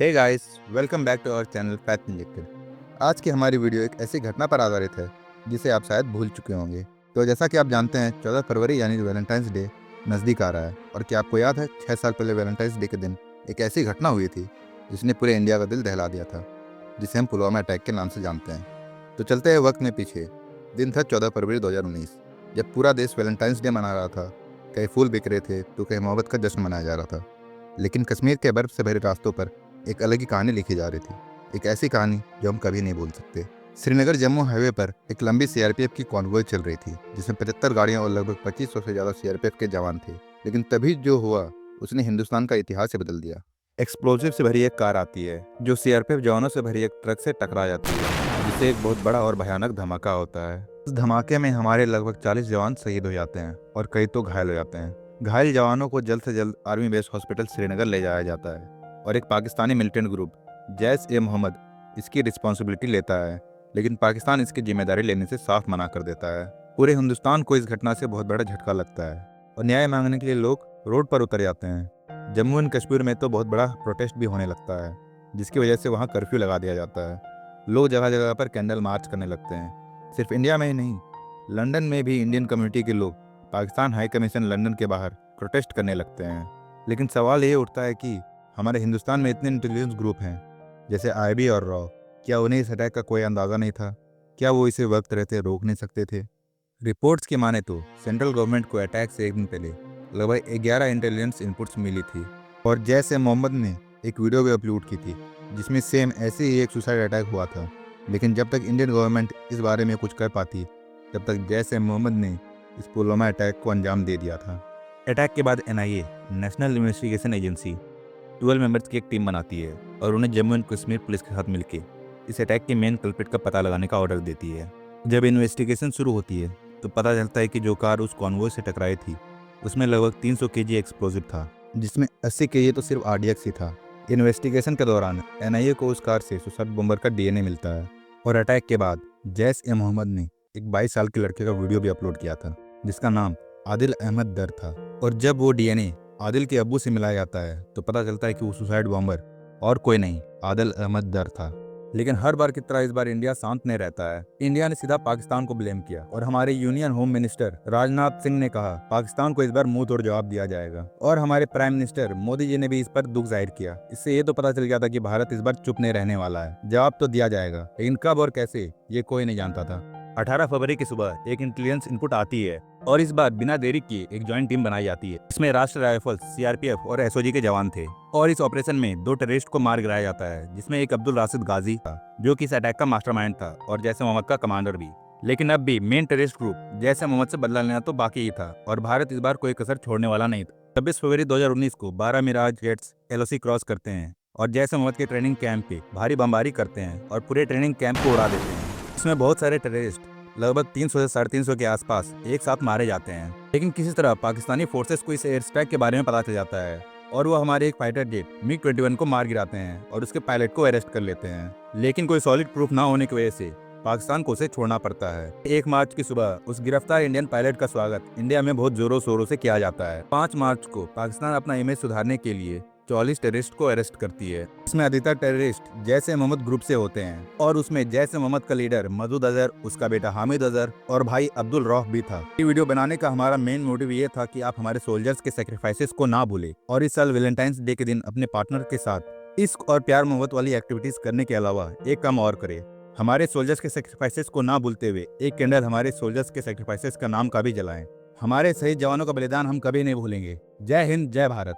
Hey guys, welcome back to our channel fact injected. आज की हमारी वीडियो एक ऐसी घटना पर आधारित है जिसे आप शायद भूल चुके होंगे। तो जैसा कि आप जानते हैं, 14 फरवरी यानी वैलेंटाइंस डे नज़दीक आ रहा है। और क्या आपको याद है, 6 साल पहले वैलेंटाइंस डे के दिन एक ऐसी घटना हुई थी जिसने पूरे इंडिया का दिल दहला दिया था, जिसे हम पुलवामा अटैक के नाम से जानते हैं। तो चलते हैं वक्त में पीछे। दिन था 14 फरवरी 2019, जब पूरा देश वैलेंटाइंस डे मना रहा था। कहीं फूल बिक रहे थे तो कहीं मोहब्बत का जश्न मनाया जा रहा था। लेकिन कश्मीर के बर्फ से भरे रास्तों पर एक अलग ही कहानी लिखी जा रही थी। एक ऐसी कहानी जो हम कभी नहीं भूल सकते। श्रीनगर जम्मू हाईवे पर एक लंबी सीआरपीएफ की कॉन्वॉय चल रही थी, जिसमें 75 गाड़ियां और लगभग 2500 से ज्यादा सीआरपीएफ के जवान थे। लेकिन तभी जो हुआ, उसने हिंदुस्तान का इतिहास ही बदल दिया। एक्सप्लोजिव से भरी एक कार आती है जो सीआरपीएफ जवानों से भरी एक ट्रक से टकरा जाती है, जिससे एक बहुत बड़ा और भयानक धमाका होता है। इस धमाके में हमारे लगभग 40 जवान शहीद हो जाते हैं और कई तो घायल हो जाते हैं। घायल जवानों को जल्द से जल्द आर्मी बेस हॉस्पिटल श्रीनगर ले जाया जाता है और एक पाकिस्तानी मिलिटेंट ग्रुप जैश-ए-मोहम्मद इसकी रिस्पॉन्सिबिलिटी लेता है। लेकिन पाकिस्तान इसकी जिम्मेदारी लेने से साफ मना कर देता है। पूरे हिंदुस्तान को इस घटना से बहुत बड़ा झटका लगता है और न्याय मांगने के लिए लोग रोड पर उतर जाते हैं। जम्मू एंड कश्मीर में तो बहुत बड़ा प्रोटेस्ट भी होने लगता है, जिसकी वजह से वहाँ कर्फ्यू लगा दिया जाता है। लोग जगह जगह पर कैंडल मार्च करने लगते हैं। सिर्फ इंडिया में ही नहीं, लंदन में भी इंडियन कम्युनिटी के लोग पाकिस्तान हाई कमीशन लंदन के बाहर प्रोटेस्ट करने लगते हैं। लेकिन सवाल ये उठता है कि हमारे हिंदुस्तान में इतने इंटेलिजेंस ग्रुप हैं जैसे आईबी और रॉ, क्या उन्हें इस अटैक का कोई अंदाज़ा नहीं था? क्या वो इसे वक्त रहते रोक नहीं सकते थे? रिपोर्ट्स की माने तो सेंट्रल गवर्नमेंट को अटैक से एक दिन पहले लगभग 11 इंटेलिजेंस इनपुट्स मिली थी और जैसे मोहम्मद ने एक वीडियो भी अपलोड की थी जिसमें सेम ऐसे ही एक सुसाइड अटैक हुआ था। लेकिन जब तक इंडियन गवर्नमेंट इस बारे में कुछ कर पाती, तब तक जैसे मोहम्मद ने इस पुलवामा अटैक को अंजाम दे दिया था। अटैक के बाद NIA, national investigation agency, 12 members की एक टीम बनाती है और उन्हें जम्मू एंड कश्मीर पुलिस के साथ मिलकर इस अटैक के मेन कल्प्रिट का पता लगाने का ऑर्डर देती है। जब इन्वेस्टिगेशन शुरू होती है तो पता चलता है कि जो कार उस कॉन्वॉय से टकराई थी उसमें लगभग 300 केजी एक्सप्लोजिव था, जिसमें 80 केजी तो सिर्फ आरडीएक्स ही था। इन्वेस्टिगेशन के दौरान एनआईए को उस कार से सुसाइड बॉम्बर का डीएनए मिलता है और अटैक के बाद जैश-ए-मोहम्मद ने एक 22 साल के लड़के का वीडियो भी अपलोड किया था जिसका नाम आदिल अहमद दर था। और जब वो डीएनए आदिल के अब्बू से मिलाया जाता है तो पता चलता है कि वो सुसाइड बॉम्बर और कोई नहीं, आदिल अहमद दर था। लेकिन हर बार की तरह इस बार इंडिया शांत नहीं रहता है। इंडिया ने सीधा पाकिस्तान को ब्लेम किया और हमारे union home minister Rajnath Singh ने कहा पाकिस्तान को इस बार मुंह तोड़ जवाब दिया जाएगा। और हमारे प्राइम मिनिस्टर मोदी जी ने भी इस पर दुख जाहिर किया। इससे ये तो पता चल गया था कि भारत इस बार चुप नहीं रहने वाला है। जवाब तो दिया जाएगा, लेकिन कब और कैसे ये कोई नहीं जानता था। 18 फरवरी की सुबह एक इंटेलिजेंस इनपुट आती है और इस बार बिना देरी किए एक ज्वाइंट टीम बनाई जाती है। इसमें राष्ट्रीय राइफल्स, सीआरपीएफ और एसओजी के जवान थे और इस ऑपरेशन में 2 टेररिस्ट को मार गिराया जाता है, जिसमें एक अब्दुल राशिद गाजी था जो कि इस अटैक का मास्टरमाइंड था और जैसे मोहम्मद का कमांडर भी। लेकिन अब भी मेन टेररिस्ट ग्रुप जैसे मोहम्मद से बदला लेना तो बाकी ही था और भारत इस बार कोई कसर छोड़ने वाला नहीं था। 26 फरवरी 2019 को 12 मिराज जेट्स एलओसी क्रॉस करते हैं और जैसे मोहम्मद के ट्रेनिंग कैंप पे भारी बमबारी करते हैं और पूरे ट्रेनिंग कैंप को उड़ा देते हैं। इसमें बहुत सारे टेररिस्ट लगभग 300 से 350 के आसपास एक साथ मारे जाते हैं। लेकिन किसी तरह पाकिस्तानी फोर्सेस को इस एयर स्ट्राइक के बारे में पता चल जाता है और वो हमारे एक फाइटर जेट MiG-21 को मार गिराते हैं और उसके पायलट को अरेस्ट कर लेते हैं। लेकिन कोई सॉलिड प्रूफ ना होने की वजह से पाकिस्तान को उसे छोड़ना पड़ता है। 1 मार्च की सुबह उस गिरफ्तार इंडियन पायलट का स्वागत इंडिया में बहुत जोरों शोरों से किया जाता है। 5 मार्च को पाकिस्तान अपना इमेज सुधारने के लिए 44 टेररिस्ट को अरेस्ट करती है। इसमें अधिकतर टेररिस्ट जैसे मोहम्मद ग्रुप से होते हैं और उसमें जैसे मोहम्मद का लीडर मसूद अजहर, उसका बेटा हामिद अजहर और भाई अब्दुल रौफ भी था। ये वीडियो बनाने का हमारा मेन मोटिव ये था कि आप हमारे सोल्जर्स के सेक्रीफाइसेस को ना भूलें और इस साल वैलेंटाइंस डे के दिन अपने पार्टनर के साथ इश्क और प्यार मोहब्बत वाली एक्टिविटीज करने के अलावा एक काम और करें। हमारे सोल्जर्स के सेक्रीफाइसेस को ना भूलते हुए एक कैंडल हमारे सोल्जर्स के सेक्रीफाइसेस का नाम का भी जलाएं। हमारे शहीद जवानों का बलिदान हम कभी नहीं भूलेंगे। जय हिंद, जय भारत।